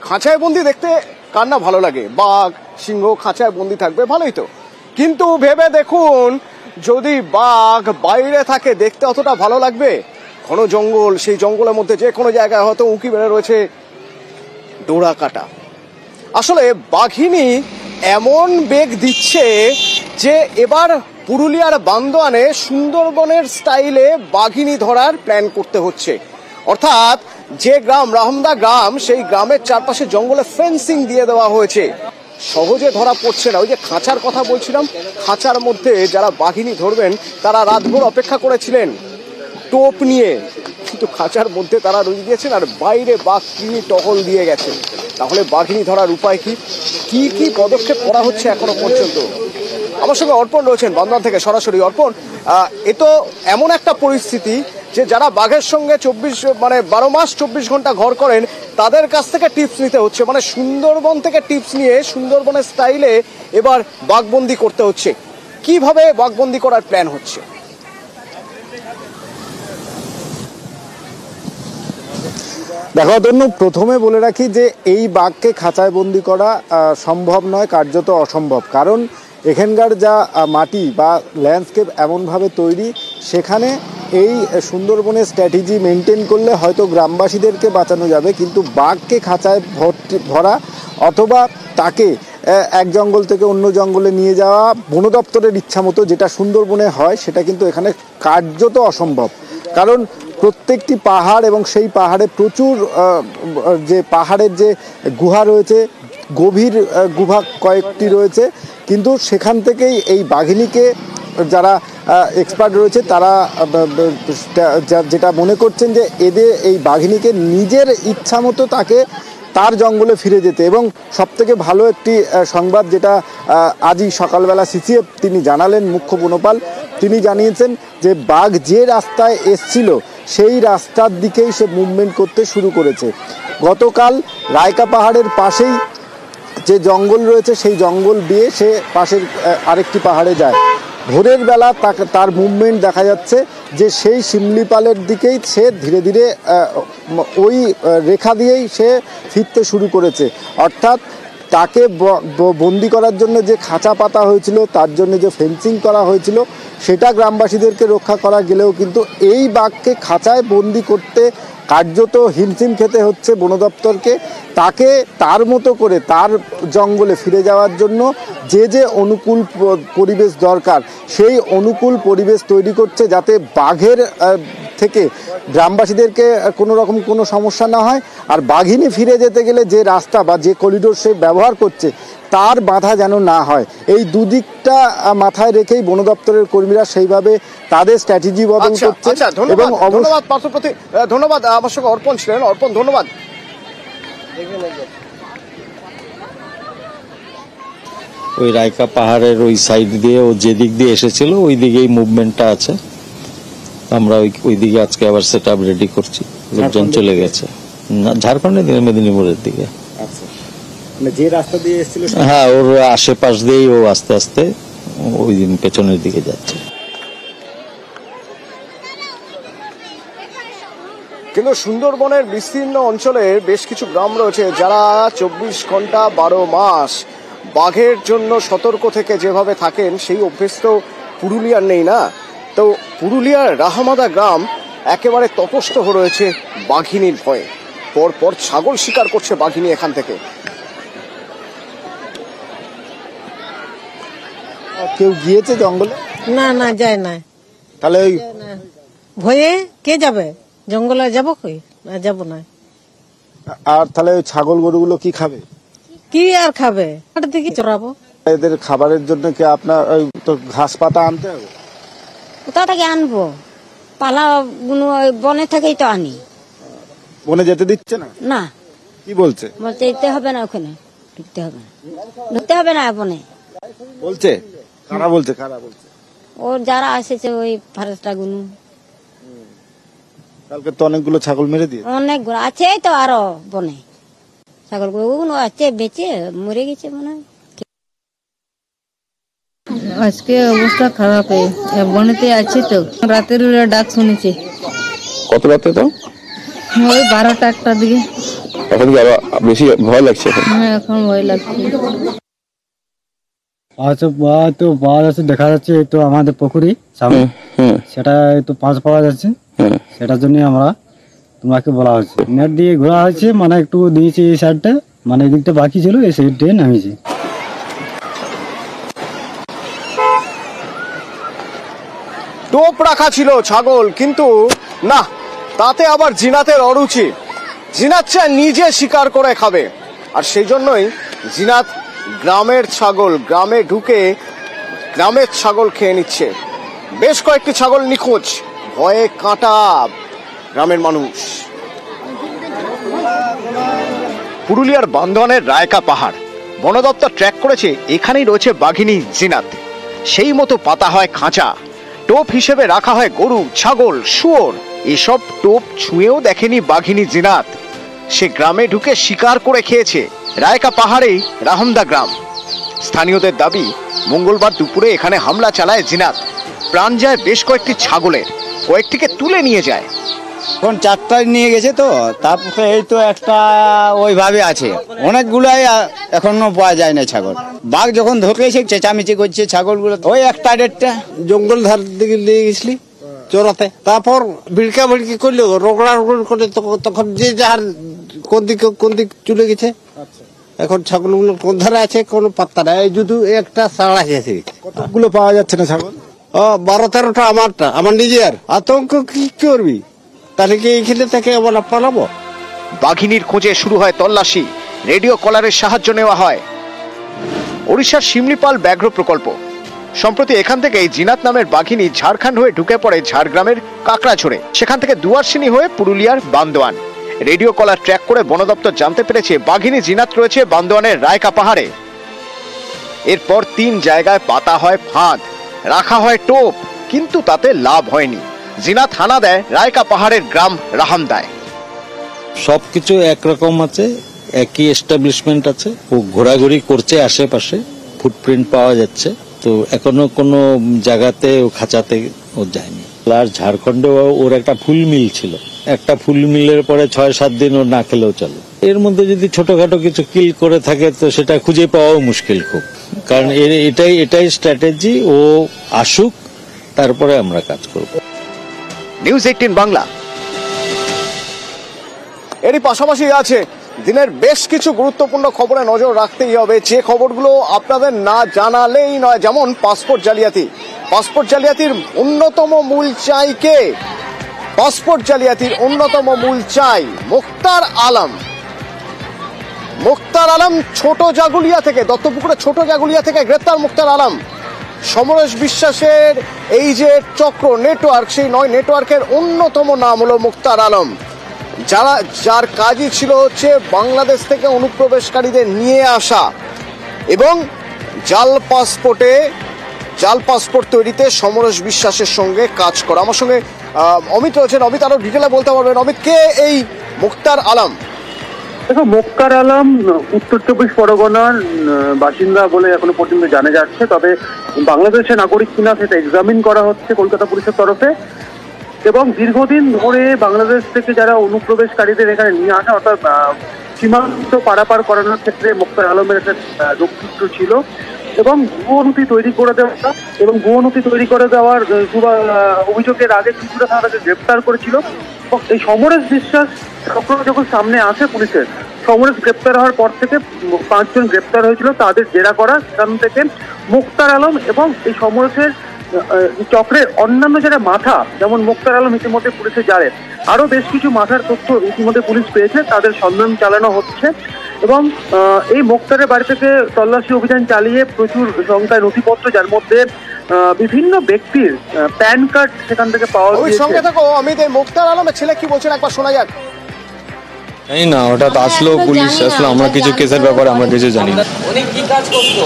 খাঁচায় বন্দি দেখতে কার না ভালো লাগে? বাঘ সিংহ খাঁচায় বন্দি থাকবে, ভালোই তো। কিন্তু ভেবে দেখুন, যদি বাঘ বাইরে থাকে দেখতে অতটা ভালো লাগবে? ঘন জঙ্গল, সেই জঙ্গলের মধ্যে যে কোনো জায়গায় হয়তো উঁকি বেড়ে রয়েছে ডোরা কাটা। আসলে বাঘিনী এমন বেগ দিচ্ছে যে এবার পুরুলিয়ার বান্দোয়ানে সুন্দরবনের স্টাইলে বাঘিনী ধরার প্ল্যান করতে হচ্ছে। অর্থাৎ যে গ্রাম রাহমদা গ্রাম, সেই গ্রামের চারপাশে জঙ্গলে ফেন্সিং দিয়ে দেওয়া হয়েছে। সহজে ধরা পড়ছে না। ওই যে খাঁচার কথা বলছিলাম, খাঁচার মধ্যে যারা বাঘিনী ধরবেন তারা রাতভর অপেক্ষা করেছিলেন টোপ নিয়ে, কিন্তু খাঁচার মধ্যে তারা রয়ে গিয়েছেন আর বাইরে বাঘিনী টহল দিয়ে গেছে। তাহলে বাঘিনী ধরার উপায় কি? কি কি পদক্ষেপ করা হচ্ছে এখনো পর্যন্ত? আমার সঙ্গে অর্পণ রয়েছেন বান্দোয়ান থেকে সরাসরি। অর্পণ, এ তো এমন একটা পরিস্থিতি যে যারা বাঘের সঙ্গে 12 মাস 24 ঘন্টা ঘর করেন তাদের কাছ থেকে টিপস নিতে হচ্ছে। মানে সুন্দরবন থেকে টিপস নিয়ে সুন্দরবনের স্টাইলে এবার বাঘবন্দি করতে হচ্ছে। কিভাবে বাঘবন্দি করার প্ল্যান হচ্ছে? দেখো তনু, প্রথমে বলে রাখি যে এই বাঘকে খাঁচায় বন্দি করা সম্ভব নয়, কার্যত অসম্ভব। কারণ এখানকার যা মাটি বা ল্যান্ডস্কেপ এমনভাবে তৈরি, সেখানে এই সুন্দরবনের স্ট্র্যাটেজি মেনটেন করলে হয়তো গ্রামবাসীদেরকে বাঁচানো যাবে, কিন্তু বাঘকে খাঁচায় ভরা অথবা তাকে এক জঙ্গল থেকে অন্য জঙ্গলে নিয়ে যাওয়া বন দপ্তরের ইচ্ছা মতো যেটা সুন্দরবনে হয়, সেটা কিন্তু এখানে কার্যত অসম্ভব। কারণ প্রত্যেকটি পাহাড় এবং সেই পাহাড়ে প্রচুর যে পাহাড়ের যে গুহা রয়েছে, গভীর গুহা কয়েকটি রয়েছে, কিন্তু সেখান থেকেই এই বাঘিনীকে যারা এক্সপার্ট রয়েছে তারা যেটা মনে করছেন যে এই বাঘিনীকে নিজের ইচ্ছা মতো তাকে তার জঙ্গলে ফিরে যেতে। এবং সবথেকে ভালো একটি সংবাদ যেটা আজই সকালবেলা সিসিএফ তিনি জানালেন, মুখ্য বনপাল তিনি জানিয়েছেন যে বাঘ যে রাস্তায় এসছিল সেই রাস্তার দিকেই সে মুভমেন্ট করতে শুরু করেছে। গতকাল রায়কা পাহাড়ের পাশেই যে জঙ্গল রয়েছে সেই জঙ্গল দিয়ে সে পাশের আরেকটি পাহাড়ে যায়। ভোরের বেলা তার মুভমেন্ট দেখা যাচ্ছে যে সেই শিমলিপালের দিকেই সে ধীরে ধীরে ওই রেখা দিয়েই সে ফিরতে শুরু করেছে। অর্থাৎ তাকে বন্দি করার জন্য যে খাঁচা পাতা হয়েছিল, তার জন্য যে ফেন্সিং করা হয়েছিল, সেটা গ্রামবাসীদেরকে রক্ষা করা গেলেও কিন্তু এই বাঘকে খাঁচায় বন্দি করতে কার্যত হিমশিম খেতে হচ্ছে বন দপ্তরকে। তাকে তার মতো করে তার জঙ্গলে ফিরে যাওয়ার জন্য যে অনুকূল পরিবেশ দরকার, সেই অনুকূল পরিবেশ তৈরি করছে, যাতে বাঘের থেকে গ্রামবাসীদেরকে কোনো রকম কোনো সমস্যা না হয়। আর বাঘিনী ফিরে যেতে গেলে যে রাস্তা বা যে করিডোর সে ব্যবহার করছে তার বাধা যেন না হয়, এই দুদিকটা মাথায় রেখেই বন দপ্তরের কর্মীরা সেইভাবে তাদের স্ট্র্যাটেজি বদল করছে। এবং ধন্যবাদ পার্থপ্রতি, ধন্যবাদ। আমার সঙ্গে অর্পণ ছিলেন। অর্পণ, ধন্যবাদ। ওই রায়কা পাহাড়ের ওই সাইড দিয়ে ও যেদিক দিয়ে এসেছিল ওই দিকেই মুভমেন্টটা আছে। আমরা ওই দিকে আজকে আবার সেট আপ রেডি করছি। লোকজন চলে গেছে না ঝাড়খণ্ডের মেদিনীপুরের দিকে। যে রাস্তা দিয়ে এসেছিল, হ্যাঁ, ওর আশেপাশ দিয়েই ও আস্তে আস্তে ওই দিন পেছনের দিকে যাচ্ছে। কিন্তু সুন্দরবনের বিস্তীর্ণ অঞ্চলের বেশ কিছু গ্রাম রয়েছে যারা 24 ঘন্টা 12 মাস বাঘের জন্য সতর্ক থেকে যেভাবে থাকেন, সেই অভ্যেস তো পুরুলিয়ার নেই না। তো পুরুলিয়ার রাহমাদা গ্রাম একেবারে তপস্থ হয়ে রয়েছে বাঘিনীর ভয়ে। পরপর ছাগল শিকার করছে বাঘিনী এখান থেকে। কেউ গিয়েছে জঙ্গলে? না না, যায় না। তাহলে ওই ভয়ে কে যাবে জঙ্গলে? যাবো কই? না, যাবো না। আর তাহলে ওই ছাগল গরুগুলো কি খাবে? কি আর খাবে? ওটা দিকে চড়াবো। এদের খাবারের জন্য কি আপনার ওই তো ঘাস পাতা আনতে হবে? কোথা থেকে আনবো? পালা বনে থেকেই তো আনি। বনে যেতে দিচ্ছে না? না। কি বলছে? বলতে যেতে হবে না, ওখানে ঢুকতে হবে না, ঢুকতে হবে না বনে বলছে। কারা বলছে? কারা বলছে? ওর যারা এসেছে ওই ফরেস্টটা গুলো। কালকে তো অনেকগুলো ছাগল মেরে দিয়ে। অনেকগুলো আছে তো আরো বনে ছাগল গুলো আছে, বেঁচে মরে গেছে মনে হয়। আজকে অবস্থা খারাপ, বনেতে আছে তো। রাতের ডাক শুনেছি। কত রাতে? তো ওই 12টা 1টার দিকে। এখন কি আরো বেশি ভয় লাগছে? হ্যাঁ এখন ভয় লাগছে। আচ্ছা তো পাওয়া যাচ্ছে, দেখা যাচ্ছে এই তো আমাদের পুকুরি সামনে, সেটা তো পাঁচ পাওয়া যাচ্ছে, সেটার জন্য আমরা তোমাকে বলা হচ্ছে। নেট দিয়ে ঘোরা হয়েছে, মানে একটু দিয়েছে এই সাইডটা, মানে এদিকটা বাকি ছিল, এই সাইড দিয়ে নামিয়েছে। টোপ রাখা ছিল ছাগল, কিন্তু না, তাতে আবার জিনাতের অরুচি। জিনাত চায় নিজে শিকার করে খাবে, আর সেই জন্যই জিনাত গ্রামের ছাগল, গ্রামে ঢুকে গ্রামের ছাগল খেয়ে নিচ্ছে। বেশ কয়েকটি ছাগল নিখোঁজ, ভয়ে কাঁটা গ্রামের মানুষ। পুরুলিয়ার বান্দোয়ানের রায়কা পাহাড়, বন দপ্তর ট্র্যাক করেছে এখানেই রয়েছে বাঘিনী জিনাত। সেই মতো পাতা হয় খাঁচা, টোপ হিসেবে রাখা হয় গরু, ছাগল, শুয়োর। এসব টোপ ছুঁয়েও দেখেনি বাঘিনী জিনাত, সে গ্রামে ঢুকে শিকার করে খেয়েছে। রায়কা পাহাড়েই রাহমদা গ্রাম। স্থানীয়দের দাবি, মঙ্গলবার দুপুরে এখানে হামলা চালায় জিনাত। প্রাণ যায় বেশ কয়েকটি ছাগলের, কয়েকটিকে তুলে নিয়ে যায়। এখন 4টায় নিয়ে গেছে, তো তারপরে এই তো একটা ওইভাবে আছে, অনেকগুলাই এখনো পাওয়া যায় না ছাগল। বাঘ যখন ঢুকেছে চেঁচামেচি করছে ছাগলগুলো। ওই 1টা-1.5টা জঙ্গল ধার দিকে নিয়ে গেছিলি চোরাতে, তারপর ভিড়কা ভিড়কি করলো, রোগড়া রোগড় করে, তখন যে যার কোন দিক চলে গেছে। এখন ছাগলগুলো কোন ধারে আছে কোনো পাত্তা নাই। এই যদি একটা সাড়া গেছে। কতগুলো পাওয়া যাচ্ছে না ছাগল? 12-13টা আমারটা, আমার নিজের। আতঙ্ক কি করবি, তাহলে কি এইখানে থেকে আবার পালাবো? বাঘিনীর খোঁজে শুরু হয় তল্লাশি, রেডিও কলারের সাহায্য নেওয়া হয়। ওড়িশার শিমলিপাল ব্যাঘ্র প্রকল্প। সম্প্রতি এখান থেকে জিনাত নামের বাঘিনী ঝাড়খণ্ড হয়ে ঢুকে পড়ে ঝাড়গ্রামের কাকড়াঝোড়ে, সেখান থেকে দুয়ারসিনী হয়ে পুরুলিয়ার বান্দোয়ান। রেডিও কলার ট্র্যাক করে বন দপ্তর জানতে পেরেছে বাঘিনী জিনাত রয়েছে বান্দোয়ানের রায়কা পাহাড়ে। এরপর 3 জায়গায় পাতা হয় ফাঁদ, রাখা হয় টোপ, কিন্তু তাতে লাভ হয়নি। জিনাত হানা দেয় রায়কা পাহাড়ের গ্রাম রাহামদায়। সবকিছু একরকম আছে, একই এস্টাবলিশমেন্ট আছে, ও ঘোরাঘুরি করছে আশেপাশে, ফুটপ্রিন্ট পাওয়া যাচ্ছে। তো এখনো কোনো জায়গাতে ও খাঁচাতে ও যায়নি। আর ঝাড়খণ্ডে ওর একটা ফুল মিল ছিল, একটা ফুল মিলের পরে 6-7 দিন ও না খেলেও চলে। এর মধ্যে যদি ছোটখাটো কিছু কিল করে থাকে তো সেটা খুঁজে পাওয়াও মুশকিল খুব, কারণ এটাই স্ট্র্যাটেজি। ও আসুক, তারপরে আমরা কাজ করব। নিউজ 18 বাংলা। এরই পাশাপাশি আছে দিনের বেশ কিছু গুরুত্বপূর্ণ খবরে নজর রাখতেই হবে, যে খবরগুলো আপনাদের না জানালেই নয়। যেমন পাসপোর্ট জালিয়াতি। পাসপোর্ট জালিয়াতির অন্যতম মূল চাই কে? পাসপোর্ট জালিয়াতির অন্যতম মূল চাই মুক্তার আলম। মুক্তার আলম ছোট জাগুলিয়া থেকে, দত্তপুকুরের ছোট জাগুলিয়া থেকে গ্রেপ্তার মুক্তার আলম। সমরেশ বিশ্বাসের এই যে চক্র নেটওয়ার্ক, সেই 9 নেটওয়ার্কের অন্যতম নাম হলো মুক্তার আলম, যার কাজই ছিল হচ্ছে বাংলাদেশ থেকে অনুপ্রবেশকারীদের নিয়ে আসা এবং জাল পাসপোর্ট তৈরিতে সমরেশ বিশ্বাসের সঙ্গে কাজ করা। আমার সঙ্গে অমিত রয়েছেন, অমিত আরো ডিটেলে বলতে পারবেন। অমিত, কে এই মুক্তার আলম? দেখো, মুক্তার আলম উত্তর 24 পরগনার বাসিন্দা বলে এখনো পর্যন্ত জানা যাচ্ছে, তবে বাংলাদেশের নাগরিক কিনা সেটা এক্সামিন করা হচ্ছে কলকাতা পুলিশের তরফে। এবং দীর্ঘদিন ধরে বাংলাদেশ থেকে যারা অনুপ্রবেশকারীদের এখানে নিয়ে আসা, অর্থাৎ সীমান্ত পারাপার করানোর ক্ষেত্রে মুক্তার আলমের একটা যোগসূত্র ছিল। এবং ভুয়ো নথি তৈরি করে দেওয়ার অভিযোগের আগে ত্রিপুরা থানা তাকে গ্রেপ্তার করেছিল। এই সমরেশ বিশ্বাস চক্র যখন সামনে আসে পুলিশের, সমরেশ গ্রেপ্তার হওয়ার পর থেকে 5 জন গ্রেপ্তার হয়েছিল, তাদের জেরা করা। সেখান থেকে মুক্তার আলম এবং এই সমরেশের চক্রের অন্যান্য যারা মাথা, যেমন মুক্তার আলম ইতিমধ্যে পুলিশে জানে, আরো বেশ কিছু মাথার তথ্য ইতিমধ্যে পুলিশ পেয়েছে, তাদের সন্ধান চালানো হচ্ছে। এবং এই মুক্তারের বাড়ি থেকে তল্লাশি অভিযান চালিয়ে প্রচুর সংখ্যায় নথিপত্র, যার মধ্যে বিভিন্ন ব্যক্তির প্যান কার্ড সেখান থেকে পাওয়া গেছে। সঙ্গে থাকো অমিত, এই মুক্তার আলমের ছেলে কি বলছেন একবার শোনা যাক। জানি না, হঠাৎ আসলো, পুলিশ আসলো, আমরা কিছু কেসের ব্যাপারে আমরা কিছু জানি না। উনি কি কাজ করতো?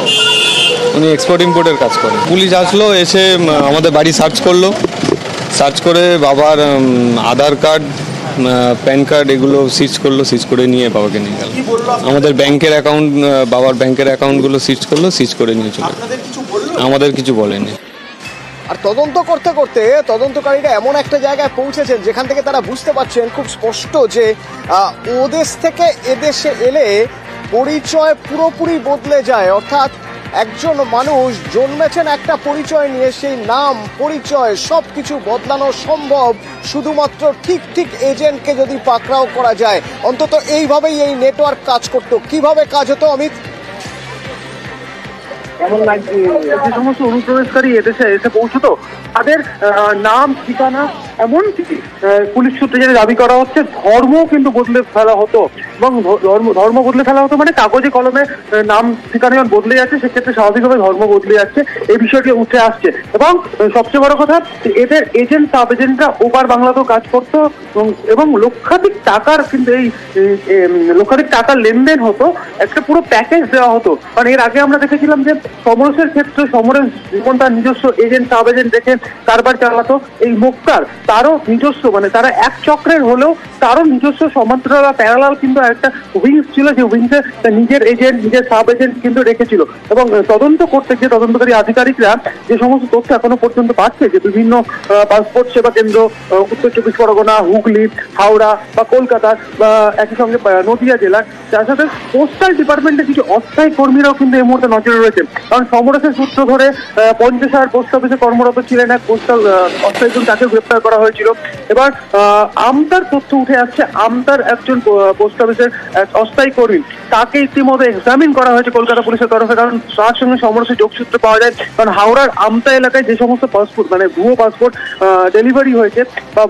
উনি এক্সপোর্ট ইম্পোর্টের কাজ করেন। পুলিশ আসলো, এসে আমাদের বাড়ি সার্চ করে বাবার আধার কার্ড, প্যান কার্ড এগুলো সিজ করে নিয়ে বাবাকে নিয়ে গেল। আমাদের ব্যাংকের অ্যাকাউন্ট, বাবার ব্যাংকের অ্যাকাউন্টগুলো সিজ করে নিয়ে চলে। আমাদের কিছু বলেনি। আর তদন্ত করতে করতে তদন্তকারীরা এমন একটা জায়গায় পৌঁছেছেন যেখান থেকে তারা বুঝতে পারছেন খুব স্পষ্ট যে ওদেশ থেকে এদেশে এলে পরিচয় পুরোপুরি বদলে যায়। অর্থাৎ একজন মানুষ জন্মেছেন একটা পরিচয় নিয়ে, সেই নাম পরিচয় সবকিছু বদলানো সম্ভব শুধুমাত্র ঠিক ঠিক এজেন্টকে যদি পাকড়াও করা যায়। অন্তত এইভাবেই এই নেটওয়ার্ক কাজ করতো। কিভাবে কাজ হতো অমিত? যে সমস্ত অনুপ্রবেশকারী এদেশে এসে পৌঁছতো তাদের নাম, ঠিকানা, এমনকি পুলিশ সূত্রে যেটা দাবি করা হচ্ছে ধর্ম কিন্তু বদলে ফেলা হতো। এবং ধর্ম বদলে ফেলা হতো মানে কাগজে কলমে নাম ঠিকানা যখন বদলে যাচ্ছে সেক্ষেত্রে স্বাভাবিকভাবে ধর্ম বদলে যাচ্ছে, এই বিষয়টি উঠে আসছে। এবং সবচেয়ে বড় কথা, এদের এজেন্ট সাব এজেন্টরা ওপার বাংলাতেও কাজ করতো এবং লক্ষাধিক টাকার কিন্তু এই লক্ষাধিক টাকার লেনদেন হতো, একটা পুরো প্যাকেজ দেওয়া হতো। কারণ এর আগে আমরা দেখেছিলাম যে সমরেশের ক্ষেত্রে সমরেশ যেমন তার নিজস্ব এজেন্ট সাব এজেন্ট দেখে কারবার চালাতো, এই মুক্তার তারও নিজস্ব মানে তারা এক চক্রের হলেও তারও নিজস্ব সমান্তরাল বা প্যারালাল কিন্তু একটা উইংস ছিল, যে উইংসে নিজের এজেন্ট নিজের সাব এজেন্ট কিন্তু রেখেছিল। এবং তদন্ত করতে গিয়ে তদন্তকারী আধিকারিকরা যে সমস্ত তথ্য এখনো পর্যন্ত পাচ্ছে যে বিভিন্ন পাসপোর্ট সেবা কেন্দ্র উত্তর চব্বিশ পরগনা, হুগলি, হাওড়া বা কলকাতা বা একই সঙ্গে নদিয়া জেলার, যার সাথে পোস্টাল ডিপার্টমেন্টের কিছু অস্থায়ী কর্মীরাও কিন্তু এই মুহূর্তে নজরে রয়েছে। কারণ সমরেশের সূত্র ধরে পঞ্চশার পোস্ট অফিসে কর্মরত ছিলেন এক পোস্টাল অস্থায়ী, তাকে গ্রেপ্তার করা হয়েছিল। এবার আমতার তথ্য উঠে আসছে, আমতার একজন পোস্ট অফিসের অস্থায়ী কর্মী, তাকে ইতিমধ্যে এক্সামিন করা হয়েছে কলকাতা পুলিশের তরফে। কারণ তার সঙ্গে সমরেশের যোগসূত্র পাওয়া যায়। কারণ হাওড়ার আমতা এলাকায় যে সমস্ত পাসপোর্ট মানে ভুয়ো পাসপোর্ট ডেলিভারি হয়েছে বা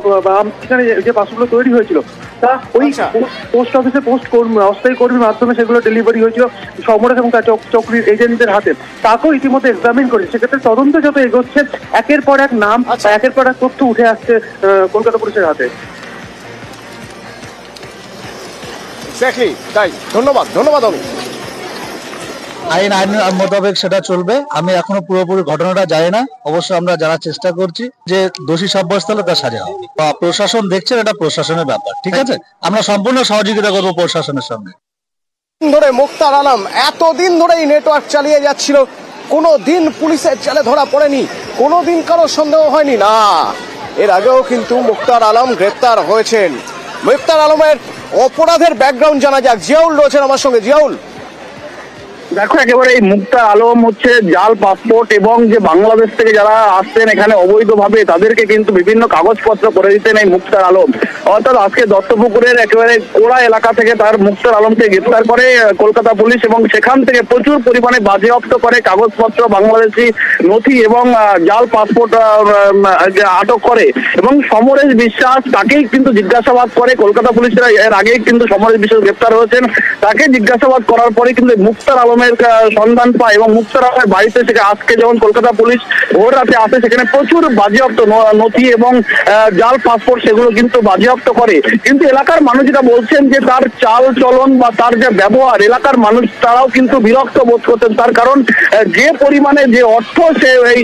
সেখানে যে পাসপোর্টগুলো তৈরি হয়েছিল তা ওই পোস্ট অফিসে অস্থায়ী কর্মীর মাধ্যমে সেগুলো ডেলিভারি হয়েছিল সমরেশ এবং তার চক্রীর এজেন্টদের হাতে। তাকেও ইতিমধ্যে এক্সামিন করেছে। সেক্ষেত্রে তদন্ত যত এগোচ্ছে একের পর এক নাম একের পর এক তথ্য উঠে আসছে কলকাতা পুলিশের হাতে। তাই ধন্যবাদ অমিত। আইন মোতাবেক সেটা চলবে। আমি এখনো পুরোপুরি ঘটনাটা জানি না, অবশ্য আমরা জানার চেষ্টা করছি যে দোষী সাব্যস্ত হলে তার সাজা হবে। প্রশাসন দেখছেন, এটা প্রশাসনের ব্যাপার, ঠিক আছে? আমরা সম্পূর্ণ সহযোগিতা করবো প্রশাসনের সঙ্গে। ধরে মুক্তার আলম এতদিন ধরে এই নেটওয়ার্ক চালিয়ে যাচ্ছিল, কোনোদিন পুলিশের জালে ধরা পড়েনি, কোনোদিন কারো সন্দেহ হয়নি। না, এর আগেও কিন্তু মুক্তার আলম গ্রেপ্তার হয়েছেন। মুক্তার আলমের অপরাধের ব্যাকগ্রাউন্ড জানা যাক। জিয়াউল রয়েছেন আমার সঙ্গে। জিয়াউল, দেখো, একেবারে এই মুক্তার আলম হচ্ছে জাল পাসপোর্ট এবং যে বাংলাদেশ থেকে যারা আসতেন এখানে অবৈধভাবে তাদেরকে কিন্তু বিভিন্ন কাগজপত্র করে দিতেন এই মুক্তার আলম। অর্থাৎ আজকে দত্তপুকুরের একেবারে কোড়া এলাকা থেকে তার মুক্তার আলমকে গ্রেপ্তার করে কলকাতা পুলিশ এবং সেখান থেকে প্রচুর পরিমাণে বাজেয়াপ্ত করে কাগজপত্র, বাংলাদেশি নথি এবং জাল পাসপোর্ট আটক করে। এবং সমরেশ বিশ্বাস তাকেই কিন্তু জিজ্ঞাসাবাদ করে কলকাতা পুলিশের। এর আগেই কিন্তু সমরেশ বিশ্বাস গ্রেপ্তার হয়েছেন। তাকে জিজ্ঞাসাবাদ করার পরে কিন্তু মুক্তার আলম সন্ধান পায় এবং মুক্তার আলমের বাড়িতে থেকে আজকে যখন কলকাতা পুলিশ ভোর রাতে আসে সেখানে প্রচুর বাজেয়াপ্ত নথি এবং জাল পাসপোর্ট সেগুলো কিন্তু বাজেয়াপ্ত করে। কিন্তু এলাকার মানুষ যেটা বলছেন যে তার চাল চলন বা তার যে ব্যবহার, এলাকার মানুষ তারাও কিন্তু বিরক্ত বোধ করতেন। তার কারণ যে পরিমাণে যে অর্থ সে এই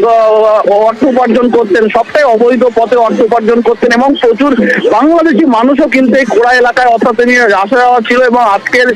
অর্থ উপার্জন করতেন সবটাই অবৈধ পথে অর্থ উপার্জন করতেন এবং প্রচুর বাংলাদেশি মানুষও কিন্তু এই কোড়া এলাকায় অর্থাৎ তিনি আসা যাওয়া ছিল। এবং আজকের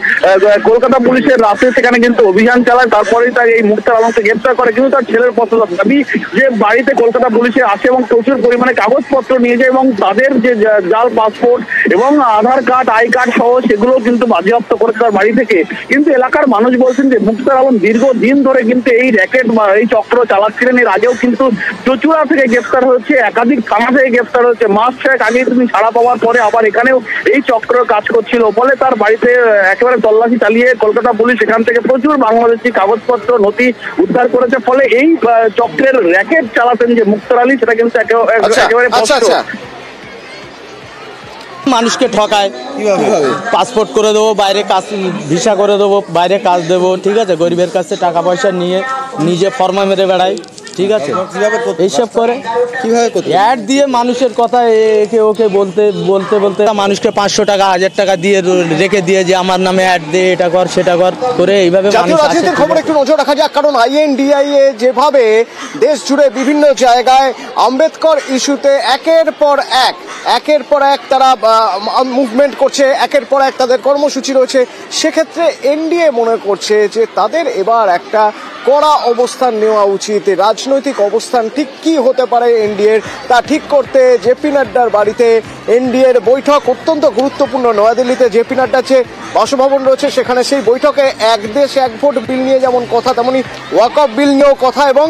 কলকাতা পুলিশের রাতে সেখানে কিন্তু অভিযান চালায়, তারপরেই তার এই মুক্তার আলমকে গ্রেপ্তার করে। কিন্তু তার ছেলের পত্র দাবি যে বাড়িতে কলকাতা পুলিশে আসে এবং প্রচুর পরিমাণে কাগজপত্র নিয়ে যায় এবং তাদের যে জাল পাসপোর্ট এবং আধার কার্ড, আই কার্ড সহ সেগুলো কিন্তু বাজেয়াপ্ত করে তার বাড়ি থেকে। কিন্তু এলাকার মানুষ বলছেন যে মুক্তার আলম দীর্ঘদিন ধরে কিন্তু এই র্যাকেট বা এই চক্র চালাচ্ছিলেন। এর আগেও কিন্তু চুচুড়া থেকে গ্রেপ্তার হয়েছে, একাধিক থানা থেকে গ্রেপ্তার হয়েছে। মাস 6 আগে তিনি ছাড়া পাওয়ার পরে আবার এখানেও এই চক্র কাজ করছিল। ফলে তার বাড়িতে একেবারে তল্লাশি চালিয়ে কলকাতা পুলিশ এখান থেকে প্রচুর বাংলাদেশি কাগজপত্র নথি উদ্ধার করেছে। ফলে এই চক্রের র্যাকেট চালাতেন যে মুক্তার আলী, সেটা কিন্তু একেবারে মানুষকে ঠকায়, পাসপোর্ট করে দেবো, বাইরে কাজ ভিসা করে দেবো, বাইরে কাজ দেবো, ঠিক আছে? গরিবের কাছে টাকা পয়সা নিয়ে নিজে ফর্মা মেরে বেড়ায়, ঠিক আছে? এইসব করে কিভাবে অ্যাড দিয়ে মানুষের কথা একে ওকে বলতে বলতে বলতে মানুষকে 500 টাকা 1000 টাকা দিয়ে রেখে দিয়ে যে আমার নামে অ্যাড দে, এটা কর সেটা কর করে এইভাবে রাজনীতির খবর একটু নজর রাখা যাক। কারণ INDIA যেভাবে দেশ জুড়ে বিভিন্ন জায়গায় আম্বেদকর ইস্যুতে একের পর এক তারা মুভমেন্ট করছে, একের পর এক তাদের কর্মসূচি রয়েছে, সেক্ষেত্রে NDA মনে করছে যে তাদের এবার একটা কড়া অবস্থান নেওয়া উচিত। রাজনৈতিক অবস্থান ঠিক কি হতে পারে এনডিএর তা ঠিক করতে জেপি নাড্ডার বাড়িতে এনডিএর বৈঠক অত্যন্ত গুরুত্বপূর্ণ। নয়াদিল্লিতে জেপি নাড্ডার যে বাসভবন রয়েছে সেখানে সেই বৈঠকে এক দেশ এক ভোট বিল নিয়ে যেমন কথা তেমনি ওয়াকফ বিল নিয়েও কথা, এবং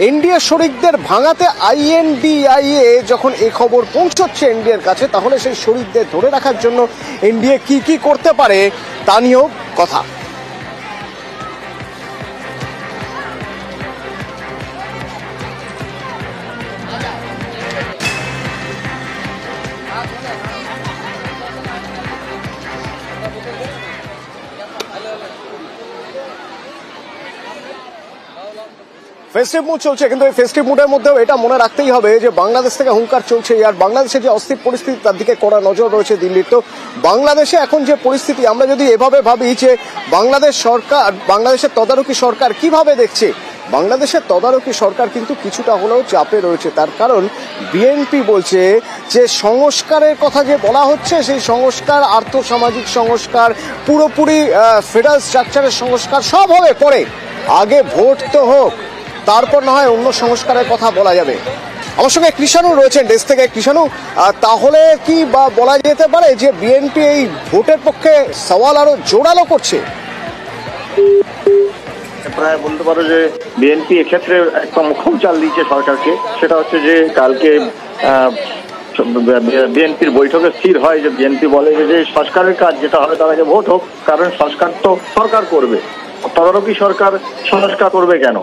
এনডিএ শরিকদের ভাঙাতে INDIA যখন এই খবর পৌঁছচ্ছে এনডিএর কাছে তাহলে সেই শরিকদের ধরে রাখার জন্য এনডিএ কি কি করতে পারে তা নিয়েও কথা। ফেস্টিভ মুড চলছে, কিন্তু এই ফেস্টিভ মুডের মধ্যেও এটা মনে রাখতেই হবে যে বাংলাদেশ থেকে হুঙ্কার চলছে, আর বাংলাদেশে যে অস্থির পরিস্থিতি তার দিকে কড়া নজর রয়েছে দিল্লির। তো বাংলাদেশে এখন যে পরিস্থিতি আমরা যদি এভাবে ভাবি যে বাংলাদেশ সরকার, বাংলাদেশের তদারকি সরকার কিভাবে দেখছে, বাংলাদেশের তদারকি সরকার কিন্তু কিছুটা হলেও চাপে রয়েছে। তার কারণ বিএনপি বলছে যে সংস্কারের কথা যে বলা হচ্ছে সেই সংস্কার আর্থসামাজিক সংস্কার, পুরোপুরি ফেডারেল স্ট্রাকচারের সংস্কার সব হবে পরে, আগে ভোট তো হোক, তারপর না হয় অন্য সংস্কারের কথা বলা যাবে। আমার সঙ্গে কৃষাণু রয়েছেন দেশ থেকে। কৃষাণু, তাহলে কি বা বলা যেতে পারে যে বিএনপি এই ভোটের পক্ষে সওয়াল আরো জোরালো করছে? প্রায় বলতে পারো যে বিএনপি এক্ষেত্রে একটা মুখ্য চাল দিয়েছে সরকারকে, সেটা হচ্ছে যে কালকে বিএনপির বৈঠকে স্থির হয় যে বিএনপি বলে যে সংস্কারের কাজ যেটা হবে তার আগে ভোট হোক, কারণ সংস্কার তো সরকার করবে, তদারকি সরকার সংস্কার করবে কেন?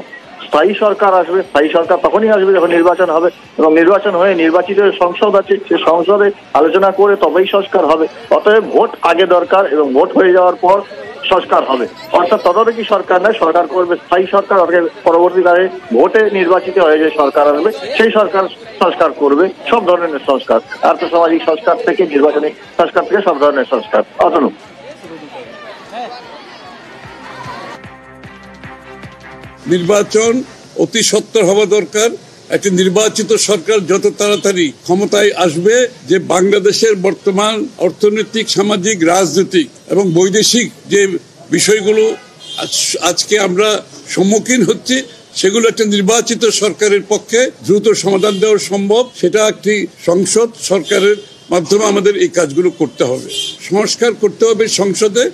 স্থায়ী সরকার আসবে, স্থায়ী সরকার তখনই আসবে যখন নির্বাচন হবে, এবং নির্বাচন হয়ে নির্বাচিত সংসদ আছে সেই সংসদে আলোচনা করে তবেই সংস্কার হবে। অতএব ভোট আগে দরকার, এবং ভোট হয়ে যাওয়ার পর সংস্কার হবে। অর্থাৎ তদারকি সরকার নয়, সরকার করবে স্থায়ী সরকার, অর্থাৎ পরবর্তীকালে ভোটে নির্বাচিত হয়ে যে সরকার আসবে সেই সরকার সংস্কার করবে, সব ধরনের সংস্কার, আর্থসামাজিক সংস্কার থেকে নির্বাচনী সংস্কার থেকে সব ধরনের সংস্কার। অতনু নির্বাচন অতি সত্বর হওয়া দরকার। একটি নির্বাচিত সরকার যত তাড়াতাড়ি ক্ষমতায় আসবে, যে বাংলাদেশের বর্তমান অর্থনৈতিক, সামাজিক, রাজনৈতিক এবং বৈদেশিক যে বিষয়গুলো আজকে আমরা সম্মুখীন হচ্ছি সেগুলো একটা নির্বাচিত সরকারের পক্ষে দ্রুত সমাধান দেওয়া সম্ভব। সেটা একটি সংসদ সরকারের মাধ্যমে আমাদের এই কাজগুলো করতে হবে, সংস্কার করতে হবে সংসদে।